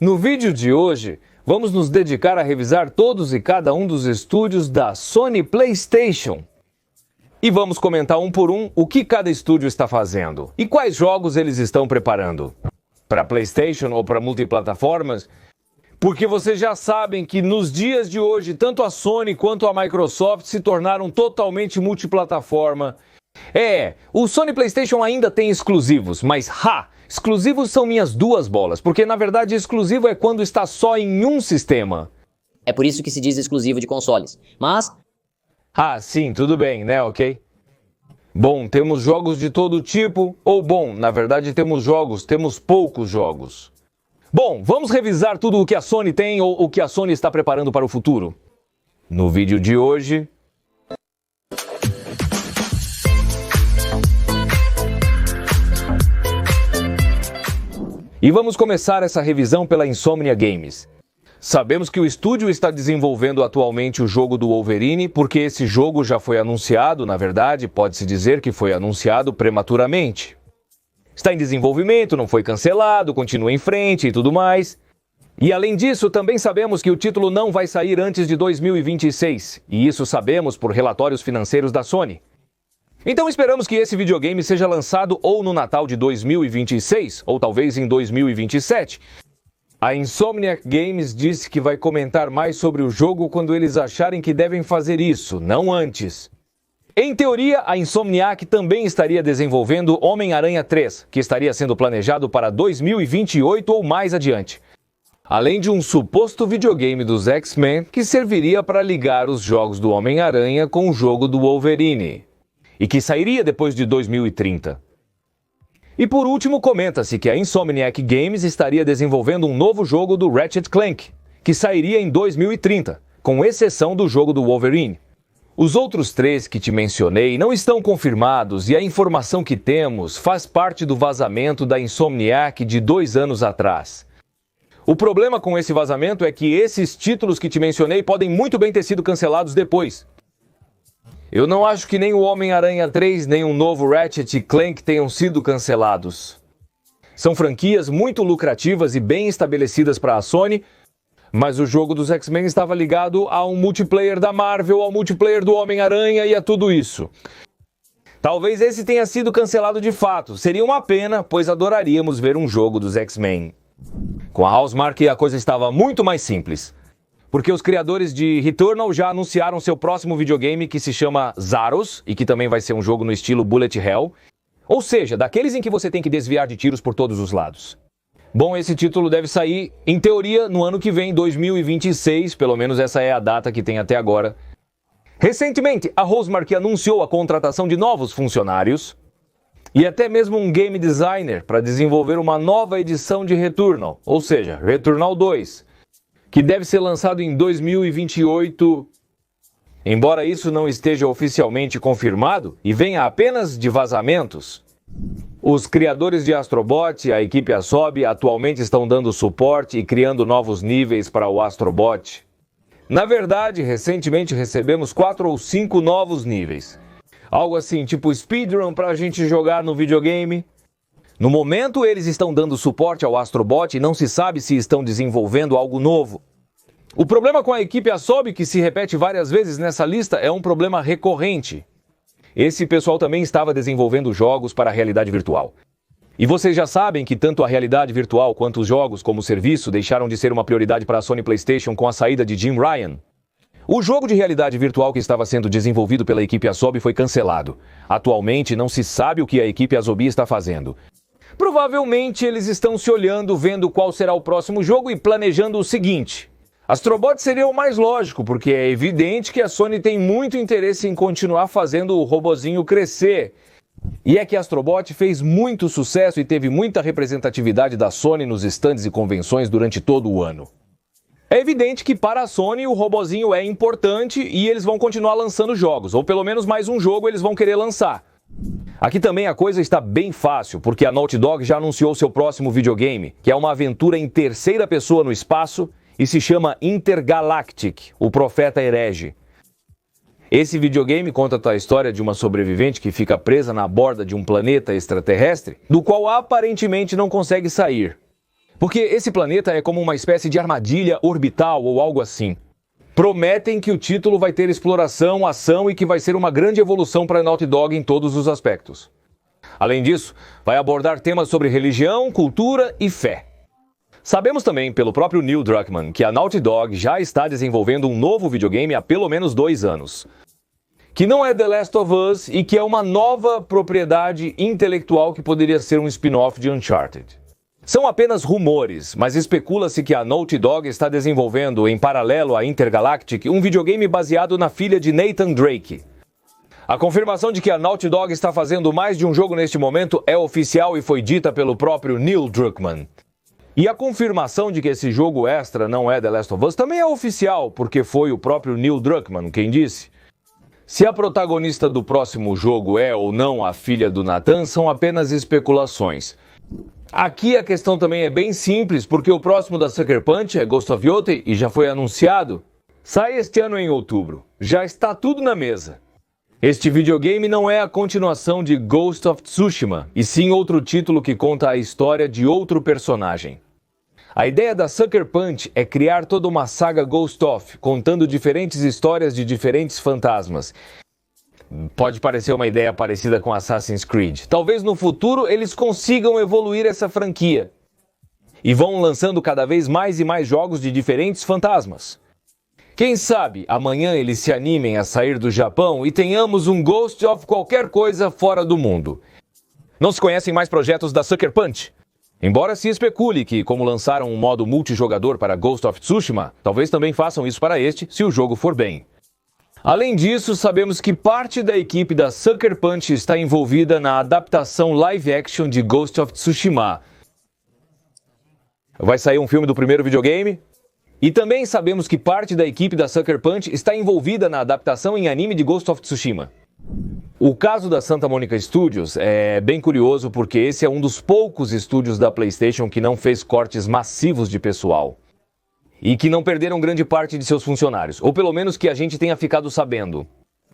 No vídeo de hoje, vamos nos dedicar a revisar todos e cada um dos estúdios da Sony PlayStation. E vamos comentar um por um o que cada estúdio está fazendo e quais jogos eles estão preparando. Para PlayStation ou para multiplataformas? Porque vocês já sabem que nos dias de hoje, tanto a Sony quanto a Microsoft se tornaram totalmente multiplataforma. O Sony PlayStation ainda tem exclusivos, mas exclusivos são minhas duas bolas, porque na verdade exclusivo é quando está só em um sistema. É por isso que se diz exclusivo de consoles, mas... Sim, tudo bem, né, ok? Bom, temos jogos de todo tipo, na verdade temos poucos jogos. Bom, vamos revisar tudo o que a Sony tem ou o que a Sony está preparando para o futuro. No vídeo de hoje... E vamos começar essa revisão pela Insomnia Games. Sabemos que o estúdio está desenvolvendo atualmente o jogo do Wolverine, porque esse jogo já foi anunciado, na verdade, pode-se dizer que foi anunciado prematuramente. Está em desenvolvimento, não foi cancelado, continua em frente e tudo mais. E além disso, também sabemos que o título não vai sair antes de 2026, e isso sabemos por relatórios financeiros da Sony. Então esperamos que esse videogame seja lançado ou no Natal de 2026, ou talvez em 2027. A Insomniac Games disse que vai comentar mais sobre o jogo quando eles acharem que devem fazer isso, não antes. Em teoria, a Insomniac também estaria desenvolvendo Homem-Aranha 3, que estaria sendo planejado para 2028 ou mais adiante. Além de um suposto videogame dos X-Men que serviria para ligar os jogos do Homem-Aranha com o jogo do Wolverine, e que sairia depois de 2030. E por último, comenta-se que a Insomniac Games estaria desenvolvendo um novo jogo do Ratchet & Clank, que sairia em 2030, com exceção do jogo do Wolverine. Os outros três que te mencionei não estão confirmados e a informação que temos faz parte do vazamento da Insomniac de 2 anos atrás. O problema com esse vazamento é que esses títulos que te mencionei podem muito bem ter sido cancelados depois. Eu não acho que nem o Homem-Aranha 3 nem o novo Ratchet & Clank tenham sido cancelados. São franquias muito lucrativas e bem estabelecidas para a Sony, mas o jogo dos X-Men estava ligado a um multiplayer da Marvel, ao multiplayer do Homem-Aranha e a tudo isso. Talvez esse tenha sido cancelado de fato. Seria uma pena, pois adoraríamos ver um jogo dos X-Men. Com a Housemarque a coisa estava muito mais simples, porque os criadores de Returnal já anunciaram seu próximo videogame que se chama Zaros, e que também vai ser um jogo no estilo Bullet Hell, ou seja, daqueles em que você tem que desviar de tiros por todos os lados. Bom, esse título deve sair, em teoria, no ano que vem, 2026, pelo menos essa é a data que tem até agora. Recentemente, a Housemarque anunciou a contratação de novos funcionários e até mesmo um game designer para desenvolver uma nova edição de Returnal, ou seja, Returnal 2, que deve ser lançado em 2028. Embora isso não esteja oficialmente confirmado e venha apenas de vazamentos, os criadores de Astrobot e a equipe Asobi atualmente estão dando suporte e criando novos níveis para o Astrobot. Na verdade, recentemente recebemos 4 ou 5 novos níveis. Algo assim, tipo speedrun para a gente jogar no videogame. No momento, eles estão dando suporte ao Astrobot e não se sabe se estão desenvolvendo algo novo. O problema com a equipe Asobi, que se repete várias vezes nessa lista, é um problema recorrente. Esse pessoal também estava desenvolvendo jogos para a realidade virtual. E vocês já sabem que tanto a realidade virtual quanto os jogos como serviço deixaram de ser uma prioridade para a Sony PlayStation com a saída de Jim Ryan. O jogo de realidade virtual que estava sendo desenvolvido pela equipe Asobi foi cancelado. Atualmente não se sabe o que a equipe Asobi está fazendo. Provavelmente eles estão se olhando, vendo qual será o próximo jogo e planejando o seguinte: Astrobot seria o mais lógico, porque é evidente que a Sony tem muito interesse em continuar fazendo o robozinho crescer. E é que Astrobot fez muito sucesso e teve muita representatividade da Sony nos estandes e convenções durante todo o ano. É evidente que para a Sony o robozinho é importante e eles vão continuar lançando jogos, ou pelo menos mais um jogo eles vão querer lançar. Aqui também a coisa está bem fácil, porque a Naughty Dog já anunciou seu próximo videogame, que é uma aventura em terceira pessoa no espaço e se chama Intergalactic, o Profeta Herege. Esse videogame conta a história de uma sobrevivente que fica presa na borda de um planeta extraterrestre, do qual aparentemente não consegue sair. Porque esse planeta é como uma espécie de armadilha orbital ou algo assim. Prometem que o título vai ter exploração, ação e que vai ser uma grande evolução para a Naughty Dog em todos os aspectos. Além disso, vai abordar temas sobre religião, cultura e fé. Sabemos também, pelo próprio Neil Druckmann, que a Naughty Dog já está desenvolvendo um novo videogame há pelo menos 2 anos. Que não é The Last of Us e que é uma nova propriedade intelectual que poderia ser um spin-off de Uncharted. São apenas rumores, mas especula-se que a Naughty Dog está desenvolvendo, em paralelo à Intergalactic, um videogame baseado na filha de Nathan Drake. A confirmação de que a Naughty Dog está fazendo mais de um jogo neste momento é oficial e foi dita pelo próprio Neil Druckmann. E a confirmação de que esse jogo extra não é The Last of Us também é oficial, porque foi o próprio Neil Druckmann quem disse. Se a protagonista do próximo jogo é ou não a filha do Nathan, são apenas especulações. Aqui a questão também é bem simples, porque o próximo da Sucker Punch é Ghost of Yotei e já foi anunciado. Sai este ano em outubro. Já está tudo na mesa. Este videogame não é a continuação de Ghost of Tsushima, e sim outro título que conta a história de outro personagem. A ideia da Sucker Punch é criar toda uma saga Ghost of, contando diferentes histórias de diferentes fantasmas. Pode parecer uma ideia parecida com Assassin's Creed. Talvez no futuro eles consigam evoluir essa franquia. E vão lançando cada vez mais e mais jogos de diferentes fantasmas. Quem sabe amanhã eles se animem a sair do Japão e tenhamos um Ghost of qualquer coisa fora do mundo. Não se conhecem mais projetos da Sucker Punch? Embora se especule que, como lançaram um modo multijogador para Ghost of Tsushima, talvez também façam isso para este, se o jogo for bem. Além disso, sabemos que parte da equipe da Sucker Punch está envolvida na adaptação live-action de Ghost of Tsushima. Vai sair um filme do primeiro videogame? E também sabemos que parte da equipe da Sucker Punch está envolvida na adaptação em anime de Ghost of Tsushima. O caso da Santa Monica Studios é bem curioso porque esse é um dos poucos estúdios da PlayStation que não fez cortes massivos de pessoal. E que não perderam grande parte de seus funcionários, ou pelo menos que a gente tenha ficado sabendo.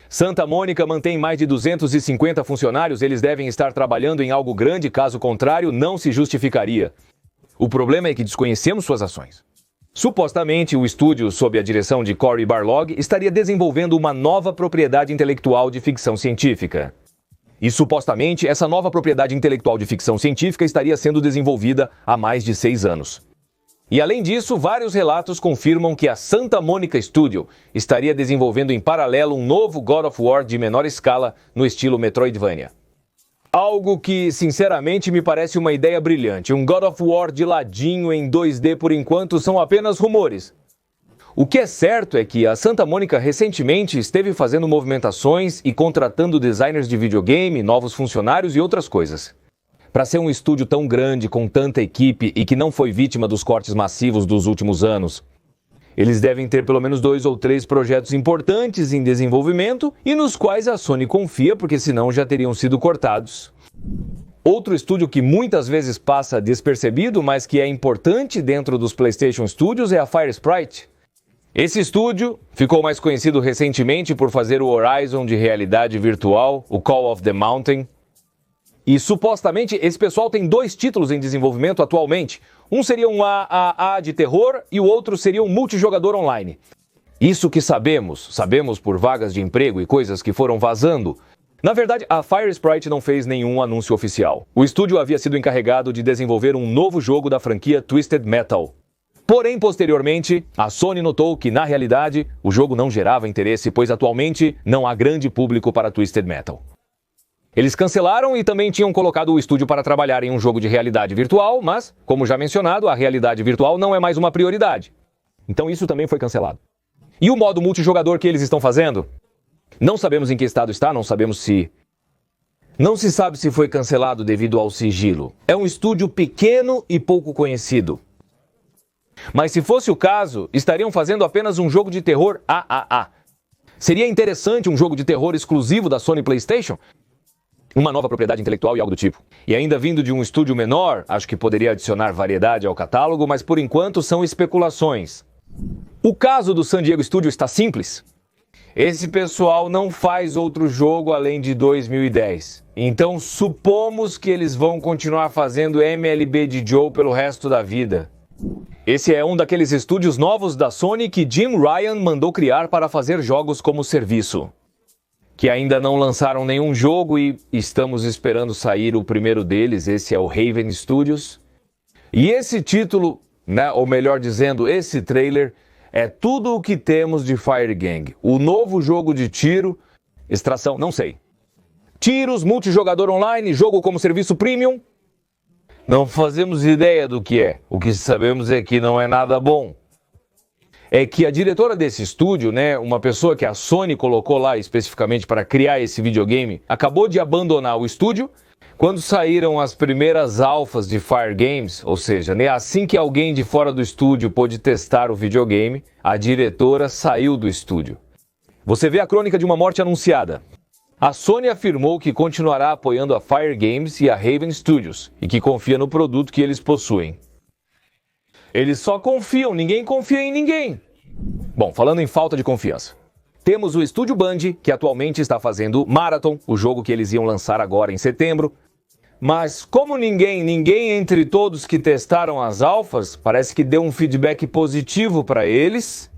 Santa Mônica mantém mais de 250 funcionários, eles devem estar trabalhando em algo grande, caso contrário, não se justificaria. O problema é que desconhecemos suas ações. Supostamente, o estúdio, sob a direção de Cory Barlog, estaria desenvolvendo uma nova propriedade intelectual de ficção científica. E supostamente, essa nova propriedade intelectual de ficção científica estaria sendo desenvolvida há mais de 6 anos. E além disso, vários relatos confirmam que a Santa Monica Studio estaria desenvolvendo em paralelo um novo God of War de menor escala no estilo Metroidvania. Algo que, sinceramente, me parece uma ideia brilhante. Um God of War de ladinho em 2D por enquanto são apenas rumores. O que é certo é que a Santa Mônica recentemente esteve fazendo movimentações e contratando designers de videogame, novos funcionários e outras coisas. Para ser um estúdio tão grande, com tanta equipe e que não foi vítima dos cortes massivos dos últimos anos, eles devem ter pelo menos 2 ou 3 projetos importantes em desenvolvimento e nos quais a Sony confia, porque senão já teriam sido cortados. Outro estúdio que muitas vezes passa despercebido, mas que é importante dentro dos PlayStation Studios é a Firesprite. Esse estúdio ficou mais conhecido recentemente por fazer o Horizon de realidade virtual, o Call of the Mountain. E supostamente esse pessoal tem 2 títulos em desenvolvimento atualmente. Um seria um AAA de terror e o outro seria um multijogador online. Isso que sabemos por vagas de emprego e coisas que foram vazando. Na verdade, a Firesprite não fez nenhum anúncio oficial. O estúdio havia sido encarregado de desenvolver um novo jogo da franquia Twisted Metal. Porém, posteriormente, a Sony notou que, na realidade, o jogo não gerava interesse, pois atualmente não há grande público para Twisted Metal. Eles cancelaram e também tinham colocado o estúdio para trabalhar em um jogo de realidade virtual, mas, como já mencionado, a realidade virtual não é mais uma prioridade. Então isso também foi cancelado. E o modo multijogador que eles estão fazendo? Não sabemos em que estado está, não se sabe se foi cancelado devido ao sigilo. É um estúdio pequeno e pouco conhecido. Mas se fosse o caso, estariam fazendo apenas um jogo de terror AAA. Seria interessante um jogo de terror exclusivo da Sony PlayStation? Uma nova propriedade intelectual e algo do tipo. E ainda vindo de um estúdio menor, acho que poderia adicionar variedade ao catálogo, mas por enquanto são especulações. O caso do San Diego Studio está simples. esse pessoal não faz outro jogo além de 2010. Então supomos que eles vão continuar fazendo MLB de Joe pelo resto da vida. Esse é um daqueles estúdios novos da Sony que Jim Ryan mandou criar para fazer jogos como serviço, que ainda não lançaram nenhum jogo e estamos esperando sair o primeiro deles. Esse é o Haven Studios. E esse título, ou melhor dizendo, esse trailer, é tudo o que temos de Fire Gang. O novo jogo de tiro, extração, não sei. Tiros, multijogador online, jogo como serviço premium. Não fazemos ideia do que é. O que sabemos é que não é nada bom. É que a diretora desse estúdio, uma pessoa que a Sony colocou lá especificamente para criar esse videogame, acabou de abandonar o estúdio quando saíram as primeiras alfas de Fire Games, ou seja, assim que alguém de fora do estúdio pôde testar o videogame, a diretora saiu do estúdio. Você vê a crônica de uma morte anunciada. A Sony afirmou que continuará apoiando a Fire Games e a Haven Studios e que confia no produto que eles possuem. Eles só confiam, ninguém confia em ninguém. Bom, falando em falta de confiança. Temos o estúdio Band, que atualmente está fazendo Marathon, o jogo que eles iam lançar agora em setembro. Mas como ninguém entre todos que testaram as alfas, parece que deu um feedback positivo para eles,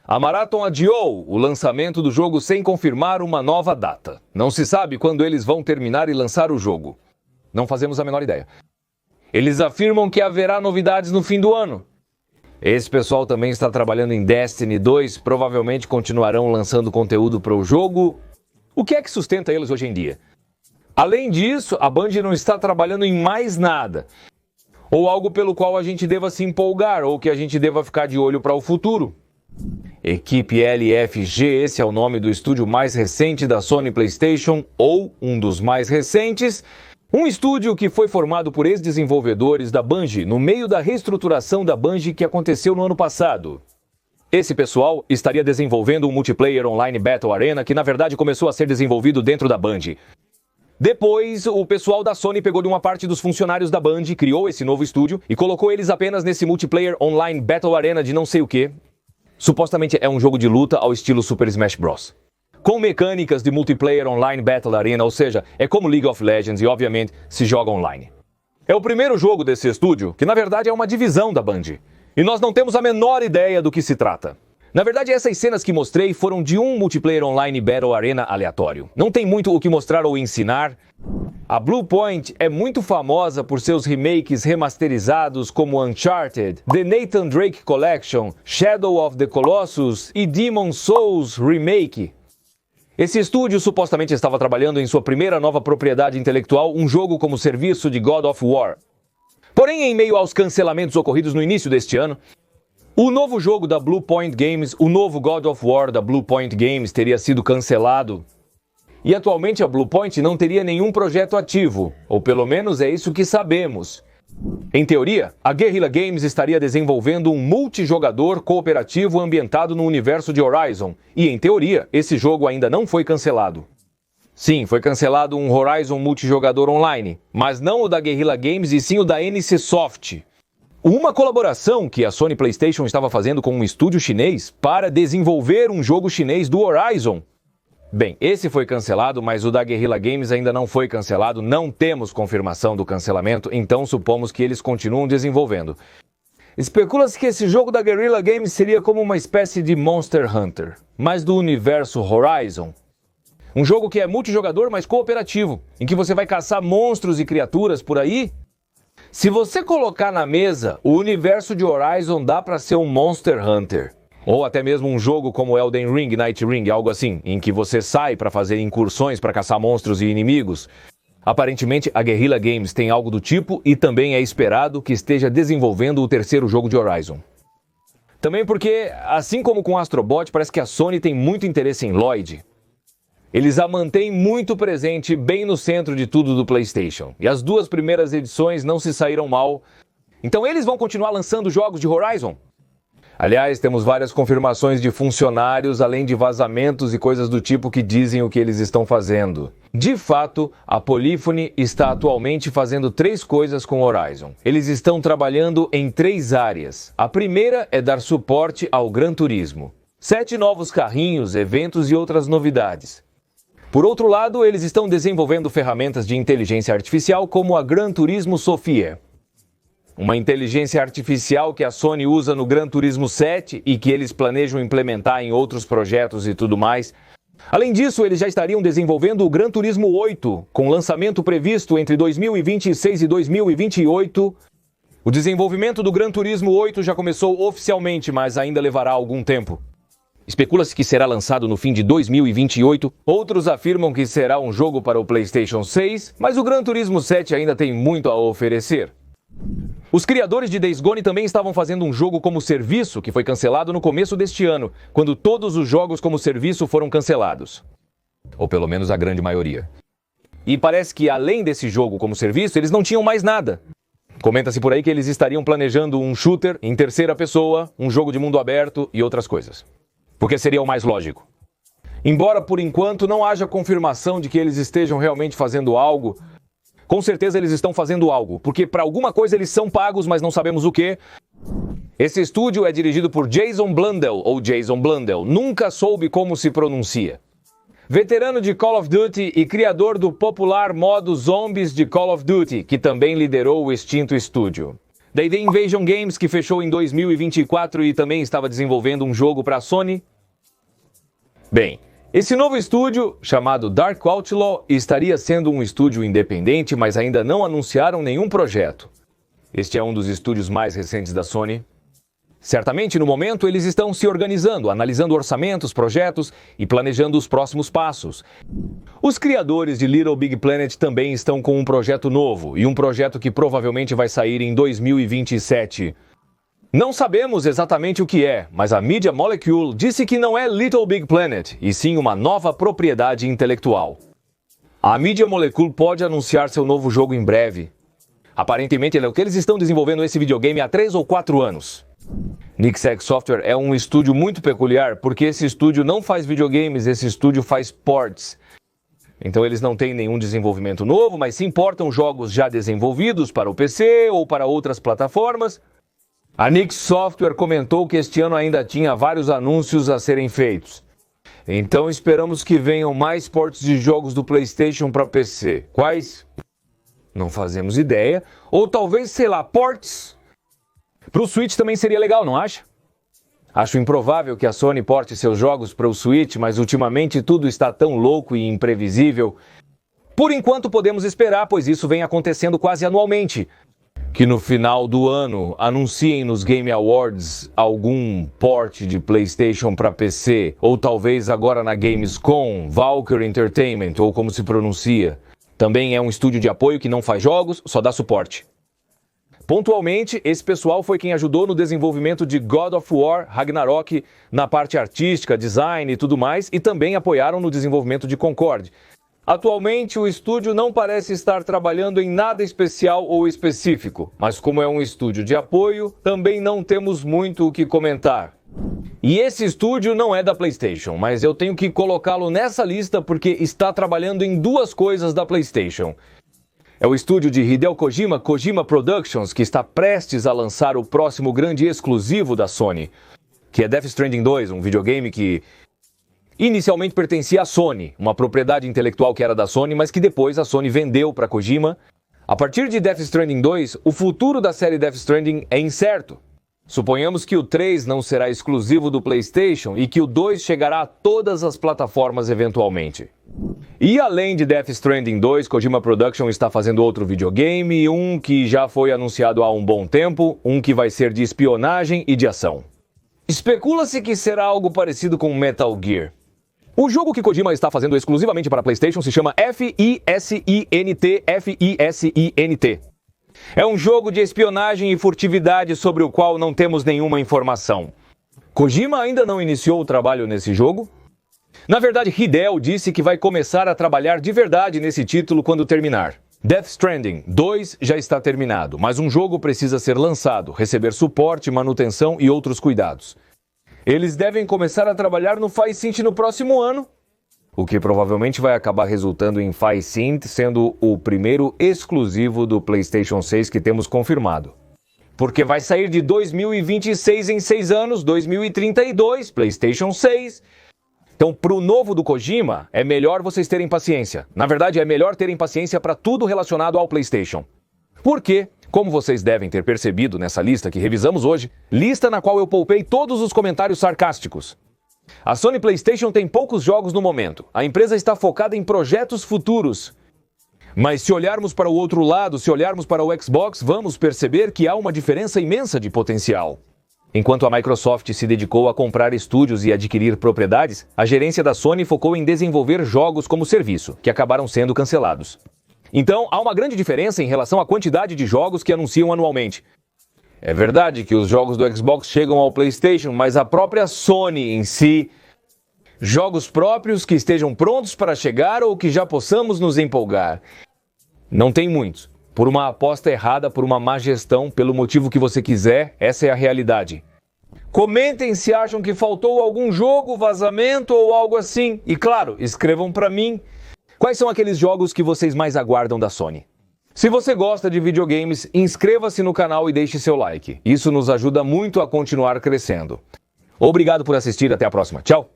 a Marathon adiou o lançamento do jogo sem confirmar uma nova data. Não se sabe quando eles vão terminar e lançar o jogo. Não fazemos a menor ideia. Eles afirmam que haverá novidades no fim do ano. Esse pessoal também está trabalhando em Destiny 2, provavelmente continuarão lançando conteúdo para o jogo. O que é que sustenta eles hoje em dia? Além disso, a Band não está trabalhando em mais nada. Ou algo pelo qual a gente deva se empolgar, ou que a gente deva ficar de olho para o futuro. Equipe LFG, esse é o nome do estúdio mais recente da Sony PlayStation, ou um dos mais recentes. Um estúdio que foi formado por ex-desenvolvedores da Bungie no meio da reestruturação da Bungie que aconteceu no ano passado. Esse pessoal estaria desenvolvendo um multiplayer online Battle Arena que na verdade começou a ser desenvolvido dentro da Bungie. Depois, o pessoal da Sony pegou de uma parte dos funcionários da Bungie, criou esse novo estúdio e colocou eles apenas nesse multiplayer online Battle Arena de não sei o que. Supostamente é um jogo de luta ao estilo Super Smash Bros. Com mecânicas de multiplayer online Battle Arena, ou seja, é como League of Legends e obviamente se joga online. É o primeiro jogo desse estúdio, que na verdade é uma divisão da Bungie. E nós não temos a menor ideia do que se trata. Na verdade, essas cenas que mostrei foram de um multiplayer online Battle Arena aleatório. Não tem muito o que mostrar ou ensinar. A Bluepoint é muito famosa por seus remakes remasterizados como Uncharted, The Nathan Drake Collection, Shadow of the Colossus e Demon's Souls Remake. Esse estúdio supostamente estava trabalhando em sua primeira nova propriedade intelectual, um jogo como serviço de God of War. Porém, em meio aos cancelamentos ocorridos no início deste ano, o novo jogo da Bluepoint Games, o novo God of War da Bluepoint Games, teria sido cancelado. E atualmente a Bluepoint não teria nenhum projeto ativo, ou pelo menos é isso que sabemos. Em teoria, a Guerrilla Games estaria desenvolvendo um multijogador cooperativo ambientado no universo de Horizon, e em teoria, esse jogo ainda não foi cancelado. Sim, foi cancelado um Horizon multijogador online, mas não o da Guerrilla Games e sim o da NCSoft. Uma colaboração que a Sony PlayStation estava fazendo com um estúdio chinês para desenvolver um jogo chinês do Horizon. Bem, esse foi cancelado, mas o da Guerrilla Games ainda não foi cancelado, não temos confirmação do cancelamento, então supomos que eles continuam desenvolvendo. Especula-se que esse jogo da Guerrilla Games seria como uma espécie de Monster Hunter, mas do universo Horizon. Um jogo que é multijogador, mas cooperativo, em que você vai caçar monstros e criaturas por aí. Se você colocar na mesa, o universo de Horizon dá para ser um Monster Hunter. Ou até mesmo um jogo como Elden Ring, Night Ring, algo assim, em que você sai para fazer incursões para caçar monstros e inimigos. Aparentemente, a Guerrilla Games tem algo do tipo e também é esperado que esteja desenvolvendo o terceiro jogo de Horizon. Também porque, assim como com Astro Bot, parece que a Sony tem muito interesse em Lloyd. Eles a mantêm muito presente bem no centro de tudo do PlayStation. E as duas primeiras edições não se saíram mal. Então eles vão continuar lançando jogos de Horizon? Aliás, temos várias confirmações de funcionários, além de vazamentos e coisas do tipo que dizem o que eles estão fazendo. De fato, a Polyphony está atualmente fazendo 3 coisas com Horizon. Eles estão trabalhando em 3 áreas. A primeira é dar suporte ao Gran Turismo. 7 novos carrinhos, eventos e outras novidades. Por outro lado, eles estão desenvolvendo ferramentas de inteligência artificial como a Gran Turismo Sophia. Uma inteligência artificial que a Sony usa no Gran Turismo 7 e que eles planejam implementar em outros projetos e tudo mais. Além disso, eles já estariam desenvolvendo o Gran Turismo 8, com lançamento previsto entre 2026 e 2028. O desenvolvimento do Gran Turismo 8 já começou oficialmente, mas ainda levará algum tempo. Especula-se que será lançado no fim de 2028. Outros afirmam que será um jogo para o PlayStation 6, mas o Gran Turismo 7 ainda tem muito a oferecer. Os criadores de Days Gone também estavam fazendo um jogo como serviço que foi cancelado no começo deste ano, quando todos os jogos como serviço foram cancelados. Ou pelo menos a grande maioria. E parece que além desse jogo como serviço, eles não tinham mais nada. Comenta-se por aí que eles estariam planejando um shooter em terceira pessoa, um jogo de mundo aberto e outras coisas. Porque seria o mais lógico. Embora por enquanto não haja confirmação de que eles estejam realmente fazendo algo, com certeza eles estão fazendo algo, porque para alguma coisa eles são pagos, mas não sabemos o que. Esse estúdio é dirigido por Jason Blundell, ou Jason Blundell, nunca soube como se pronuncia. Veterano de Call of Duty e criador do popular modo Zombies de Call of Duty, que também liderou o extinto estúdio. Da The Invasion Games, que fechou em 2024 e também estava desenvolvendo um jogo para a Sony. Bem, esse novo estúdio, chamado Dark Outlaw, estaria sendo um estúdio independente, mas ainda não anunciaram nenhum projeto. Este é um dos estúdios mais recentes da Sony. Certamente, no momento, eles estão se organizando, analisando orçamentos, projetos e planejando os próximos passos. Os criadores de Little Big Planet também estão com um projeto novo, e um projeto que provavelmente vai sair em 2027. Não sabemos exatamente o que é, mas a Media Molecule disse que não é Little Big Planet, e sim uma nova propriedade intelectual. A Media Molecule pode anunciar seu novo jogo em breve. Aparentemente é o que eles estão desenvolvendo esse videogame há 3 ou 4 anos. Nixxes Software é um estúdio muito peculiar, porque esse estúdio não faz videogames, esse estúdio faz ports. Então eles não têm nenhum desenvolvimento novo, mas se importam jogos já desenvolvidos para o PC ou para outras plataformas. A Nixxes Software comentou que este ano ainda tinha vários anúncios a serem feitos. Então esperamos que venham mais ports de jogos do PlayStation para PC. Quais? Não fazemos ideia. Ou talvez, sei lá, ports. Para o Switch também seria legal, não acha? Acho improvável que a Sony porte seus jogos para o Switch, mas ultimamente tudo está tão louco e imprevisível. Por enquanto podemos esperar, pois isso vem acontecendo quase anualmente. Que no final do ano anunciem nos Game Awards algum port de PlayStation para PC, ou talvez agora na Gamescom, Valkyrie Entertainment, ou como se pronuncia. Também é um estúdio de apoio que não faz jogos, só dá suporte. Pontualmente, esse pessoal foi quem ajudou no desenvolvimento de God of War, Ragnarok, na parte artística, design e tudo mais, e também apoiaram no desenvolvimento de Concord. Atualmente, o estúdio não parece estar trabalhando em nada especial ou específico, mas como é um estúdio de apoio, também não temos muito o que comentar. E esse estúdio não é da PlayStation, mas eu tenho que colocá-lo nessa lista porque está trabalhando em 2 coisas da PlayStation. É o estúdio de Hideo Kojima, Kojima Productions, que está prestes a lançar o próximo grande exclusivo da Sony, que é Death Stranding 2, um videogame que inicialmente pertencia à Sony, uma propriedade intelectual que era da Sony, mas que depois a Sony vendeu para Kojima. A partir de Death Stranding 2, o futuro da série Death Stranding é incerto. Suponhamos que o 3 não será exclusivo do PlayStation e que o 2 chegará a todas as plataformas eventualmente. E além de Death Stranding 2, Kojima Production está fazendo outro videogame, um que já foi anunciado há um bom tempo, um que vai ser de espionagem e de ação. Especula-se que será algo parecido com Metal Gear. O jogo que Kojima está fazendo exclusivamente para PlayStation se chama F.I.S.I.N.T. F.I.S.I.N.T. É um jogo de espionagem e furtividade sobre o qual não temos nenhuma informação. Kojima ainda não iniciou o trabalho nesse jogo? Na verdade, Hideo disse que vai começar a trabalhar de verdade nesse título quando terminar. Death Stranding 2 já está terminado, mas um jogo precisa ser lançado, receber suporte, manutenção e outros cuidados. Eles devem começar a trabalhar no Faisynth no próximo ano, o que provavelmente vai acabar resultando em Faisynth sendo o primeiro exclusivo do PlayStation 6 que temos confirmado. Porque vai sair de 2026 em 6 anos, 2032, PlayStation 6. Então, para o novo do Kojima, é melhor vocês terem paciência. Na verdade, é melhor terem paciência para tudo relacionado ao PlayStation. Por quê? Como vocês devem ter percebido nessa lista que revisamos hoje, lista na qual eu poupei todos os comentários sarcásticos. A Sony PlayStation tem poucos jogos no momento. A empresa está focada em projetos futuros. Mas se olharmos para o outro lado, se olharmos para o Xbox, vamos perceber que há uma diferença imensa de potencial. Enquanto a Microsoft se dedicou a comprar estúdios e adquirir propriedades, a gerência da Sony focou em desenvolver jogos como serviço, que acabaram sendo cancelados. Então, há uma grande diferença em relação à quantidade de jogos que anunciam anualmente. É verdade que os jogos do Xbox chegam ao PlayStation, mas a própria Sony em si... Jogos próprios que estejam prontos para chegar ou que já possamos nos empolgar. Não tem muitos. Por uma aposta errada, por uma má gestão, pelo motivo que você quiser, essa é a realidade. Comentem se acham que faltou algum jogo, vazamento ou algo assim. E claro, escrevam para mim quais são aqueles jogos que vocês mais aguardam da Sony. Se você gosta de videogames, inscreva-se no canal e deixe seu like. Isso nos ajuda muito a continuar crescendo. Obrigado por assistir, até a próxima. Tchau!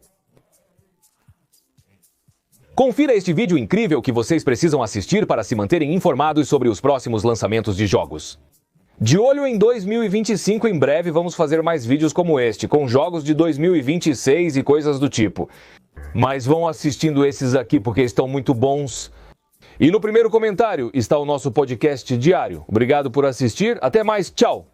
Confira este vídeo incrível que vocês precisam assistir para se manterem informados sobre os próximos lançamentos de jogos. De olho em 2025, em breve vamos fazer mais vídeos como este, com jogos de 2026 e coisas do tipo. Mas vão assistindo esses aqui porque estão muito bons. E no primeiro comentário está o nosso podcast diário. Obrigado por assistir, até mais, tchau!